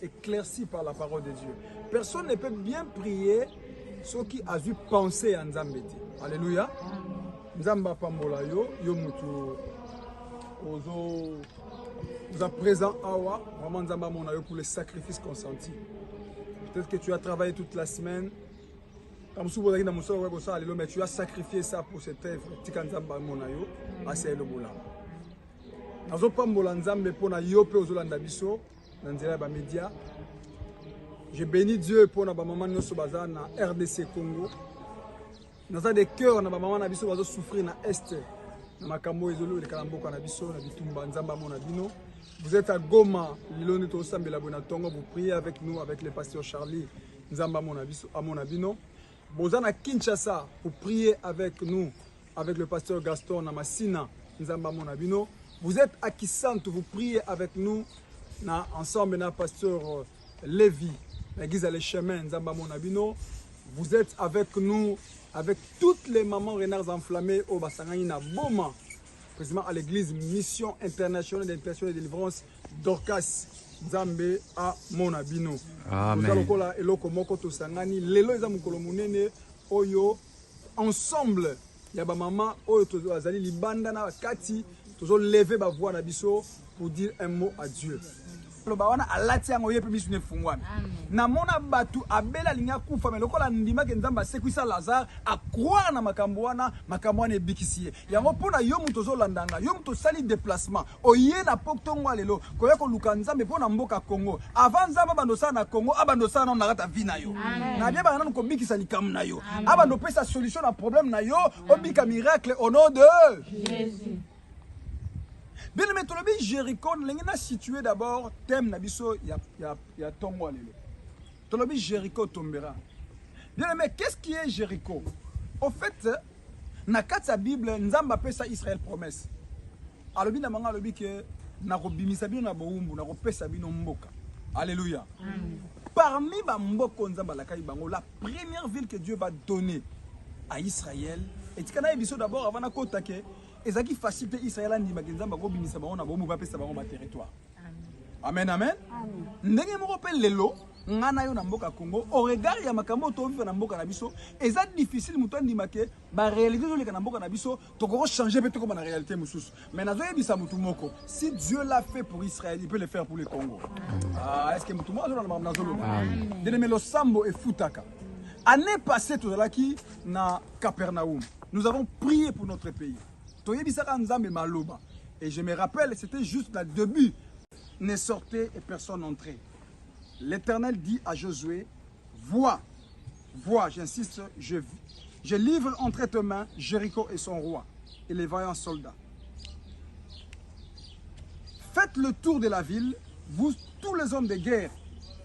éclairci par la parole de Dieu. Personne ne peut bien prier ce qui a dû penser à Nzambe. Alléluia. Nzamba pambola yo mutu ozo vous êtes présent awa vraiment Nzamba mona yo pour les sacrifices consentis. Peut-être que tu as travaillé toute la semaine. Comme si vous avez mais tu as sacrifié ça pour cette œuvre. Tika Nzamba mona yo ase le bola. Nazo pambola Nzambe pona yo pe ozolanda biso na nzela ba média. Je bénis Dieu pour na ba maman nyonso baza na RDC Congo. Nous avons des cœurs, nous avons souffrir dans l'Est. Nous avons des Kalamboka na biso, na bitumba nzamba mona bino. Vous êtes à Goma, vous priez avec nous, avec le pasteur Charlie, nzamba mona biso, amona bino. Vous êtes à Kinshasa, vous priez avec nous, avec le pasteur Gaston Namasina, nzamba mona bino. Vous êtes à Kisantu, vous priez avec nous, ensemble na pasteur Lévi, l'église à les chemins, nzamba mona bino. Vous êtes avec nous, avec toutes les mamans renards enflammées au Bassangani na Boma, précisément à l'église Mission Internationale d'Impression et de Délivrance d'Orcas, Nzambe à Monabino. Amen. Ensemble, il y a des mamans qui ont libanda na kati, qui ont levé ma voix na biso pour dire un mot à Dieu. Lobawana alati yango yepe bisu ne fungwana na mona batu abela linga kufa me lokola ndima ke nzamba sekwisa Lazare a croire na makambo wana ebikisiye yango pona yo muto zolandanga yo muto sali déplacement oye na poktongo lelo koya ko luka nzambe pona mboka Congo avant nzamba bandosa na Congo abandosa na nakata vina yo na bia bana ko bikisa likamu na yo abando pesa solution na problème na yo obika miracle au nom de Jésus. Bien aimé, Tolobi Jéricho, l'engina situé d'abord, thème Nabiso, il y a Tongo Alelo. Tolobi Jéricho tombera. Bien aimé, qu'est-ce qui est Jéricho? Au fait, dans la Bible, Nzamba appelle ça Israël promesse. Alobi na manga alobi que nakobimisa bino na boumbu, nakopesa bino mboka. Alléluia. Parmi ba mboko Nzamba la bango, la première ville que Dieu va donner à Israël, et tikana ebiso d'abord avant na kotake. Et ça qui facilite Israël à Nzamba go binisa bango na bomu ba pesa bango ba territoire. Amen amen. Ndenge mo rappelle lelo ngana yo na mboka Congo au regard ya makambo to vivre na mboka na biso et ça difficile muto ndima ke ba réalité zo le na mboka na biso to ko changer pe to ko na réalité mususu. Mais nazo yebisa mutu moko si Dieu l'a fait pour Israël, il peut le faire pour le Congo. Ah, est-ce que mutu mo zo na nazo lo? Amen. Lo sambo et futaka. Année passée to zalaki na Capernaum. Nous avons prié pour notre pays. Et je me rappelle, c'était juste le début. Ne sortait et personne n'entrait. L'Éternel dit à Josué, vois, j'insiste, je livre entre tes mains Jéricho et son roi et les vaillants soldats. Faites le tour de la ville, vous tous les hommes de guerre,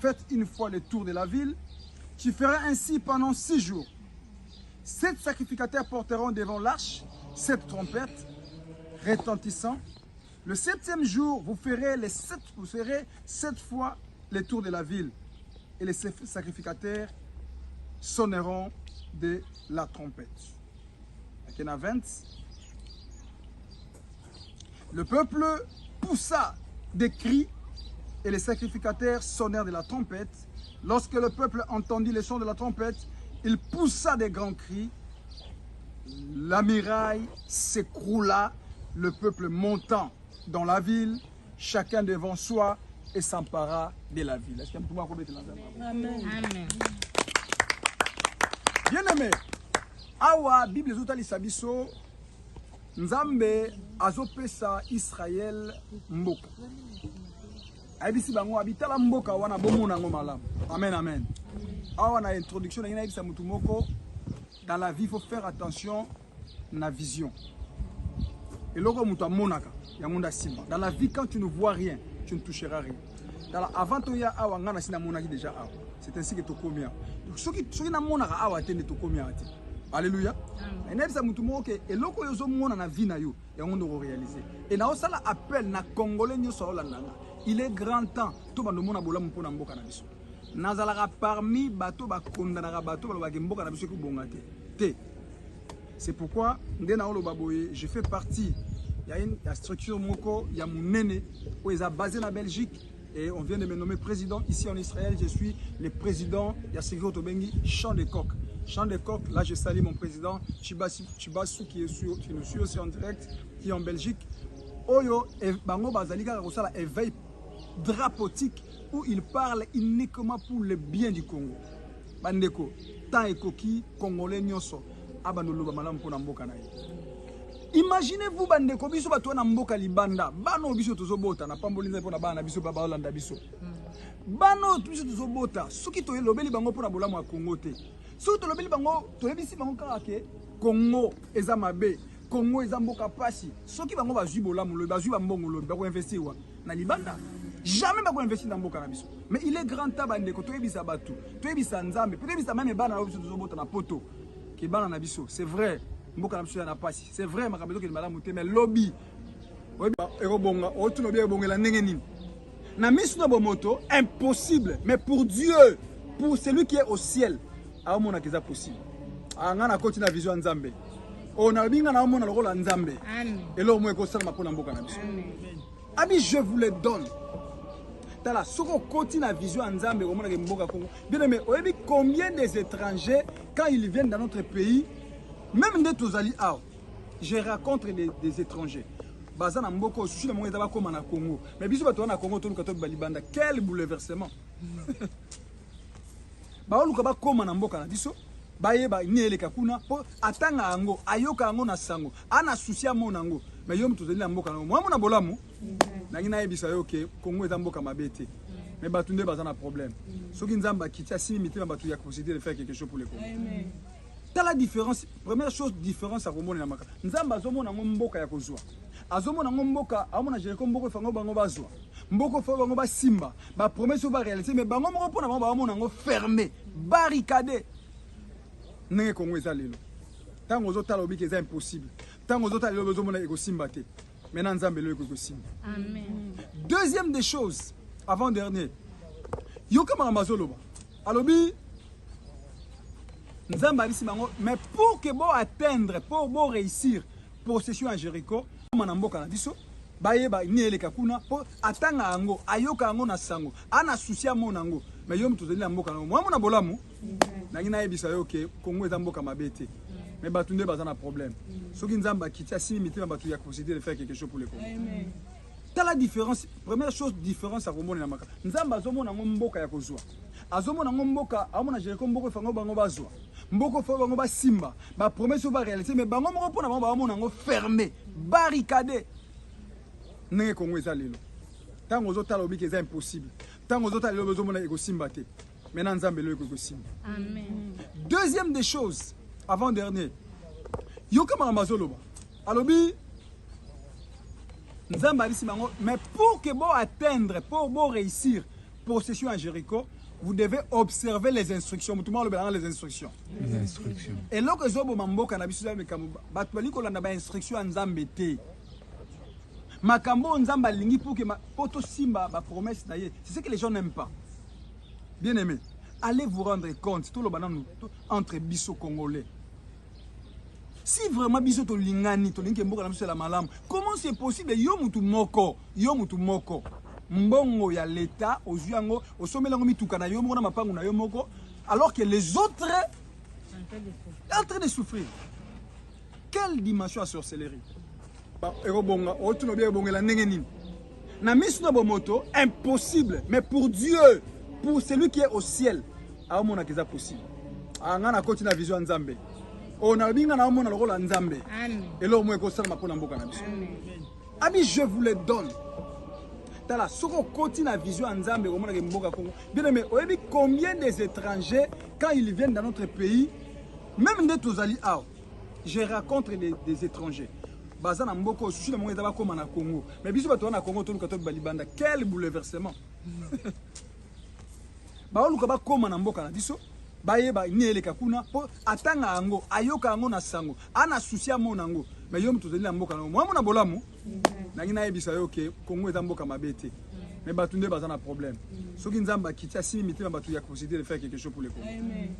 faites une fois le tour de la ville. Tu feras ainsi pendant 6 jours. 7 sacrificateurs porteront devant l'arche 7 trompettes retentissant. Le 7e jour, vous ferez 7 fois le tour de la ville. Et les sacrificateurs sonneront de la trompette. Il y en a 20. Le peuple poussa des cris et les sacrificateurs sonnèrent de la trompette. Lorsque le peuple entendit le son de la trompette, il poussa des grands cris. La muraille s'écroula, le peuple montant dans la ville, chacun devant soi et s'empara de la ville. Est-ce qu'il y a un peu Amen. Bien aimé, awa Bible zotali sabiso Nzambe azopesa Israël mboka. Aibisi bango abitala mboka wana bomona ngo malamu. Amen amen. Awa na introduction na yina mutu moko. Dans la vie, il faut faire attention à la vision. Et là, dans la vie, quand tu ne vois rien, tu ne toucheras rien. Avant, c'est ainsi que tu commis. Donc, ceux qui n'ont pas vu, alléluia. Et là, et là, ça appelle na Congolais, il est grand temps. Nazalaka parmi bateau ba kondanaka bateau ba mboka na biso ko bongate te. C'est pourquoi ndena olo baboye je fais partie il y a une structure moko ya munene où ils a basé na Belgique et on vient de me nommer président ici en Israël. Je suis le président Yassegiro Tobengi, Champ de Coq. Champ de Coq, là je salue mon président Chibassou qui nous suit aussi en direct, qui est en Belgique. Oyo, Bango Bazalika Rosala éveil drapotique où il parle uniquement pour le bien du Congo. Bandeko, tant et coquille, Congolais nyoso, abanolo malam pour Namboka naï. Imaginez-vous bandeko biso bato na mboka libanda bano biso tozobota na pambolinza pona bana biso baba Holanda biso bano biso tozobota soki to lobeli bango pona bolamu ya Congo te soki to lobeli bango to lebisi bango kaka ke Congo eza mabe Congo eza mboka pasi soki bango bazui bolamu lo bazui ba mbongo lo ba ko investir wa na libanda jamais ba ko investir na mboka na biso mais il est grand temps bandeko to yebisa batu to yebisa nzambe to yebisa même bana na biso tozobota na poto ke bana na biso c'est vrai. C'est vrai, mais lobby. Impossible, mais pour Dieu, pour celui qui est au ciel, c'est possible. On a continué la vision Nzambe. On a bien na le rôle Nzambe. Et là, je vous le donne. Si on continue la vision Nzambe, combien des étrangers, quand ils viennent dans notre pays, même des Tozali, je rencontre des étrangers. Bazana Mboko, je suis le Congo. Mais bisous, tu as Congo, tu as Balibanda. Quel bouleversement! Baoluka comme en Mboka, biso, Bayeba, Niele Kakuna, Atanga Ango, Ayoka Ango na Sango, Ana Susia Monango. Mais Yom Tozali Mboka, moi, mon abolamu, Nagina Ebisa, ok, Congo est Mboka Mabete. Mais Batunde Bazana problème. Ce qui nous a quitté à 6 minutes, on va considérer de faire quelque chose pour les Congo. La différence, première chose, différence à Romone Namaka. Nzamba azomo na mboka ya kozwa. Azomo na mboka, amona jere ko mboko fango bango bazwa. Mboko fa bango ba simba. Ba promesse ba réaliser mais bango moko pona bango amona ngo fermé, barricadé. Nenge Kongo ezalelo. Tango zo tala obiki eza impossible. Tango zo tala lo bezo mona eko simba te. Maintenant Nzambe lo eko simba. Amen. Deuxième des choses, avant dernier. Yoka Maramazoloba. Alobi mais pour que vous atteindre, pour vous réussir, possession à Jéricho, manamboka na biso, bayeba niele kakuna, pour atteindre ango, ayoka ango na sango, ana susia monango, mais yom tozeli na mboka na moi mona bolamu, nangina yebisa yo ke Congo eza mboka mabete, mais batunde bazana problème. Soki nzamba kiti a 6 minutes batu ya considérer de faire quelque chose pour les Congo. Amen. La différence, première chose, différence à Romone Namaka. Nzamba azomona mboka ya kozwa. Azomona mboka, amona jere ko mboko fango bango bazwa. Mboko fa bango ba simba, ba promesse ba réaliser mais bango moko pona bango amona ngo fermé, barricadé. Nenge Kongo ezalelo. Tango zo tala obiki eza impossible. Tango zo tala lo bezomona eko simba te. Maintenant Nzambe lo eko simba. Amen. Deuxième des choses, avant dernier. Yoka Maramazoloba. Alobi mais pour que vous atteindre, pour vous réussir, possession à Jéricho, vous devez observer les instructions. Tout le monde a les instructions. Les instructions. Et là, que vous avez des instructions en Zambété. Makambo Nzamba lingi pour que poto simba ba promesse d'ailleurs. C'est ce que les gens n'aiment pas. Bien aimé, allez vous rendre compte tout le banane entre biso congolais. Si vraiment biso to lingani to linke mboka na biso la malamu, comment c'est possible yo mutu moko mbongo ya l'état ozuyango osomelango mituka na yo moko na mapangu na yo moko alors que les autres sont en train de souffrir. Quelle dimension à sorcellerie. Ba erobonga otuno bien bongela ndenge nini. Na misu na bomoto impossible mais pour Dieu, pour celui qui est au ciel, a mona keza possible. Angana continue la vision Nzambe. On a bien na mona le rôle Nzambe. Amen. Et là moi ko sala mapona mboka na biso. Amen. Ami je vous le donne. Tala soko continue la vision Nzambe ko mona ke mboka Congo. Bien aimé, oyebi combien des étrangers quand ils viennent dans notre pays, même des tozali a, je rencontre des étrangers. Bazana mboko sushi na mongeza ba koma na Congo. Mais biso bato na Congo tolu kato balibanda. Quel bouleversement. Ba oluka ba koma na mboka na biso. Bayeba niele kakuna po atanga ango ayoka ango na sango ana susia monango mais yom tozeli na mboka na moi mona bolamu nangina yebisa yo ke Congo eza mboka mabete mais batunde bazana problème soki nzamba kiti a 6 minutes batu ya considérer de faire quelque chose pour les Congo. Amen.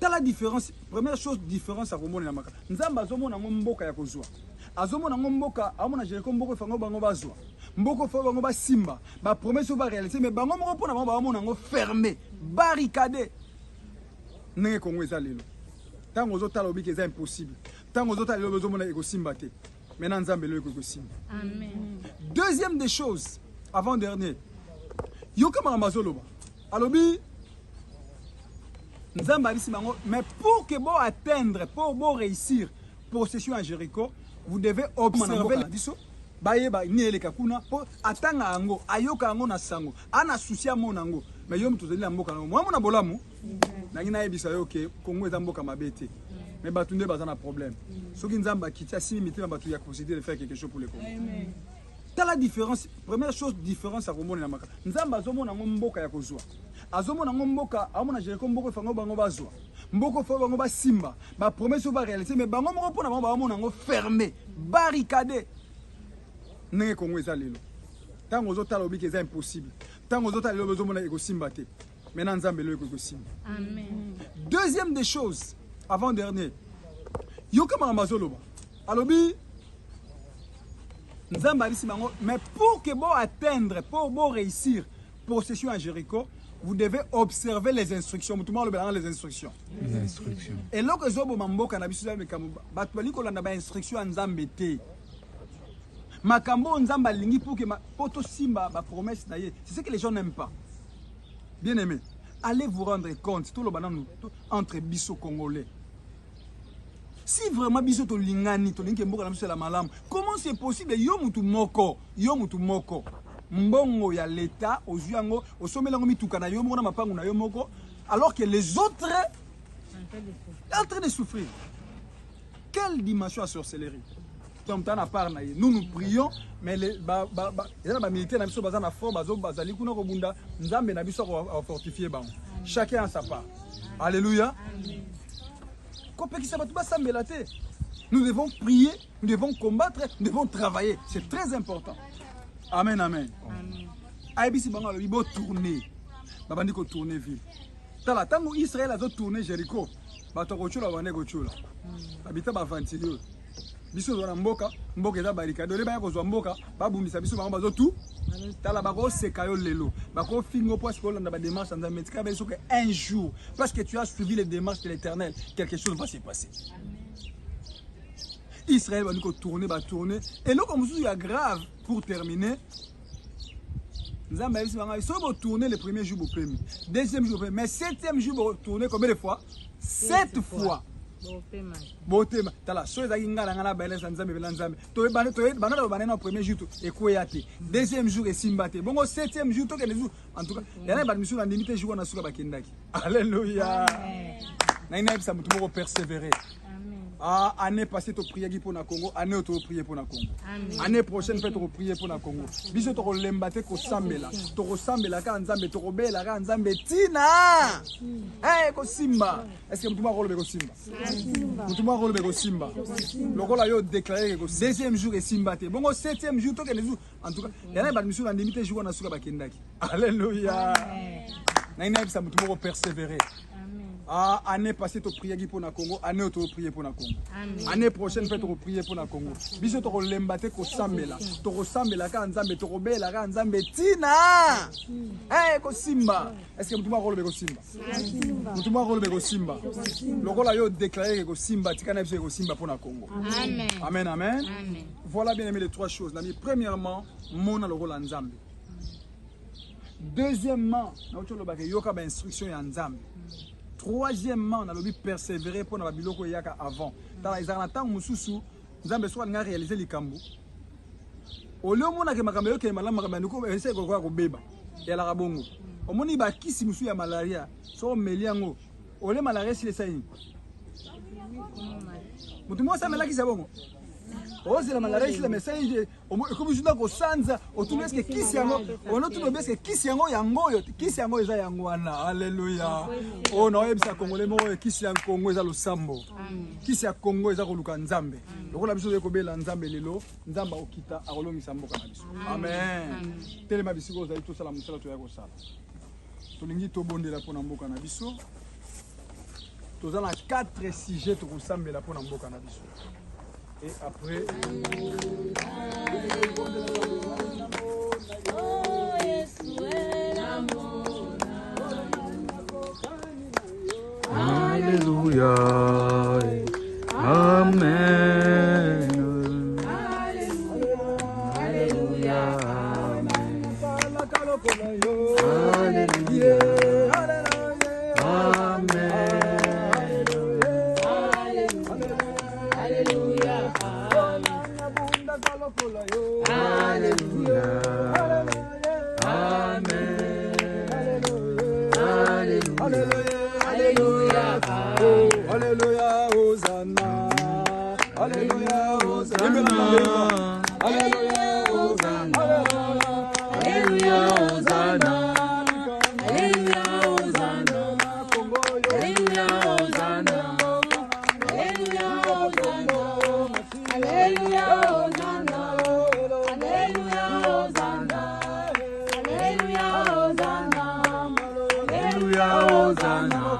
La différence, première chose, différence à Romone Namaka. Nzamba azomona mboka ya kozwa. Azomona mboka amona jere ko mboko fango bango bazwa. mboko fo bango ba simba ba promesse ba réaliser mais bango moko pona bango ba monango fermé barricadé ndenge Congo eza lelo tango ozotala obiki eza impossible tango ozotala lelo ozomona ekosimba te maintenant nzambe lelo ekosimba amen. Deuxième des choses avant dernier yoka mazoloba alobi nzambe alisi bango mais pour que bon atteindre pour bon réussir possession à Jéricho vous devez observer biso bayeba ni eleka kuna po atanga yango ayoka yango na sango ana souci ya monango mais yo mutozeli na mboka moi mona bolamu nangi na yebisa yo ke Kongo eza mboka mabete mais batunde baza na problème soki nzamba akiti asimi mitema batu ya considérer de faire quelque chose pour le Congo. T'as la différence, première chose différence à komona na maka nzamba azomona ngo mboka ya kozwa azomona ngo mboka amona Jéricho mboka fango bango bazwa mboko fo bango ba simba ba promesse ba réaliser mais bango moko pona bango ba mona ngo fermé barricadé ndenge Congo eza lelo tango ozotala obiki eza impossible tango ozotala lelo ozomona ekosimba te maintenant nzambe lelo ekosimba amen. Deuxième des choses avant dernier yoka mazoloba alobi nzambe alisi bango mais pour que bon atteindre pour bon réussir possession à Jéricho vous devez observer les instructions mutumo le les instructions et loko zobo mamboka na biso za mekambo batu bali kolanda ba instruction nzambe te makambo nzamba lingi pour que poto simba ba promesse na ye c'est ce que les gens n'aiment pas. Bien aimé, allez vous rendre compte tout le banane entre biso congolais. Si vraiment biso to lingani to lingi mboka na biso la malamu, comment c'est possible yo mutu moko mbongo ya l'état ozuango osomelango mituka na yo moko na mapango na yo moko alors que les autres sont en train de souffrir. Quelle dimension à sorcellerie. Nous prions, mais les militaires na fort bazali kuna ko bunda nzambe na biso ko fortifier bango. Chacun a sa part. Alléluia. Nous devons prier, nous devons combattre, nous devons travailler. C'est très important. Amen, amen. Aïbisi bango lo bibo tourner. Babandi ko tourner ville. Tala tango Israël a tourner Jéricho. Bato ko chula bande ko chula. Habita ba ventilo. Biso zo na mboka eza barricade le ba ko zo mboka babundisa biso bango bazotu tala bako sekayo lelo bako fingo parce que on a ba démarche en médical biso que un jour parce que tu as suivi les démarches de l'Éternel quelque chose va se passer. Israël va nous tourner et là comme ça grave pour terminer nzamba biso bango so bo tourner le premier jour bo premier deuxième jour mais septième jour bo tourner combien de fois 7 fois. Botema tala so ezaki ngala ngala baelesa nzambe bela nzambe to banana banana premier jour ekoyate deuxième jour esimbate bongo septième jour to que les jours en tout cas yana ba mission na limite jour na suka bakendaki. Alléluia. Na ina bisa mutu moko persévérer. Ah, année passée tu prier pour na Congo, année tu prier pour na Congo. Année prochaine peut tu prier pour na Congo. Biso to lembate ko sambela, to sambela ka nzambe to bela ka nzambe tina. Eh ko simba. Est-ce que mutu ma rolo be ko simba? Mutu ma rolo be ko simba. Lokola yo déclarer que deuxième jour et simba te. Bongo septième jour to que les jours en tout cas, yana ba mission na limite jour na suka bakendaki. Alléluia. Na ina bisa mutu moko persévérer. Ah, année passée tu prier pour na Congo, année tu prier pour na Congo. Année prochaine peut tu prier pour na Congo. Biso to lembate ko sambela, to sambela ka nzambe to bela ka nzambe tina. Eh ko simba. Est-ce que mutu ma rolo be ko simba? Mutu ma rolo be ko simba. Lokola yo déclarer que simba tikana biso ko simba pour na Congo. Amen. Amen, amen. Voilà bien aimé les trois choses. Premièrement, mona le rôle nzambe. Deuxièmement, na ocho lo ba ke yoka ba instruction ya nzambe. Troisièmement, on a le persévérer pour na biloko yaka avant. Dans les arnatang mususu, nzambe soit nga réaliser likambo. Au lieu mona ke makambo yoke malama makambo ndiko essayer ko ko beba. Ya la rabongo. Omoni ba kisi musu ya malaria, so meliango. Ole malaria si le saini. Mutu mo sa melaki sa bongo. Oh, c'est la malaria, c'est le message. Comme je dis, au Sanza, au tout ce qui s'y a, on a tout le best qui s'y a, qui s'y a, alléluia. Oh non, ça congolais, qui s'y a Congo, le Sambo, qui s'y a Congo, le Lukanzambe. Le rôle de Kobe, l'Anzambe, Lelo, Nzamba Okita, Arolomi Sambo. Amen. Tellement de choses, tout ça, la moussala, tu as au sala. Tolingi Tobonde la Ponambo Canabiso. Tous en 4 sujets, tu ressembles la Ponambo Canabiso. Et après, Alléluia. Amen. Alléluia. Alléluia. Alléluia, Hosanna. Alléluia, Hosanna. Alléluia, Hosanna. Alléluia, Hosanna. Alléluia, Hosanna. Alléluia, Hosanna. Alléluia, Hosanna. Alléluia, Hosanna. Alléluia, Hosanna. Alléluia, Hosanna.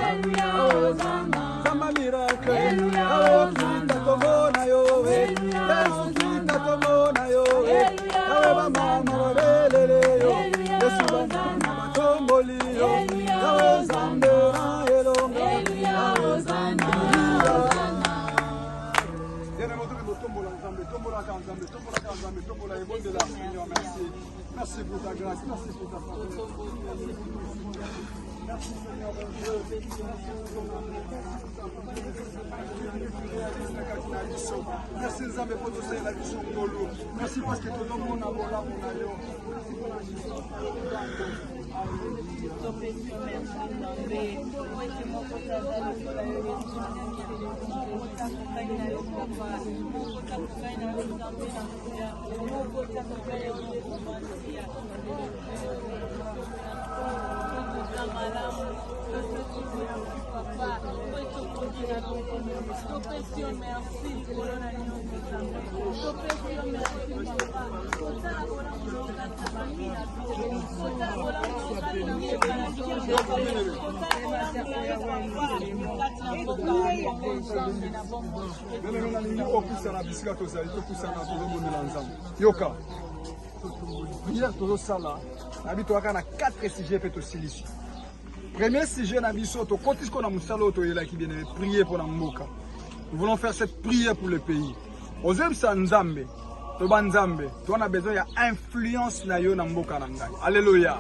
Alléluia, Hosanna. Merci pour ta grâce, merci pour ta parole. Merci Seigneur mon Dieu. Merci Nzambe pour tout ça, la vision de l'eau. Merci parce que tout le monde a volé mon aïe. Merci pour la vision. Yoka, prière toujours ça là. N'habitons pas 4 sujets pour ici. Premier sujet, prier pour la Mboka. Nous voulons faire cette prière pour le pays. Aux hommes, c'est Nzambe. Tu as besoin d'influence dans Mboka. Alléluia.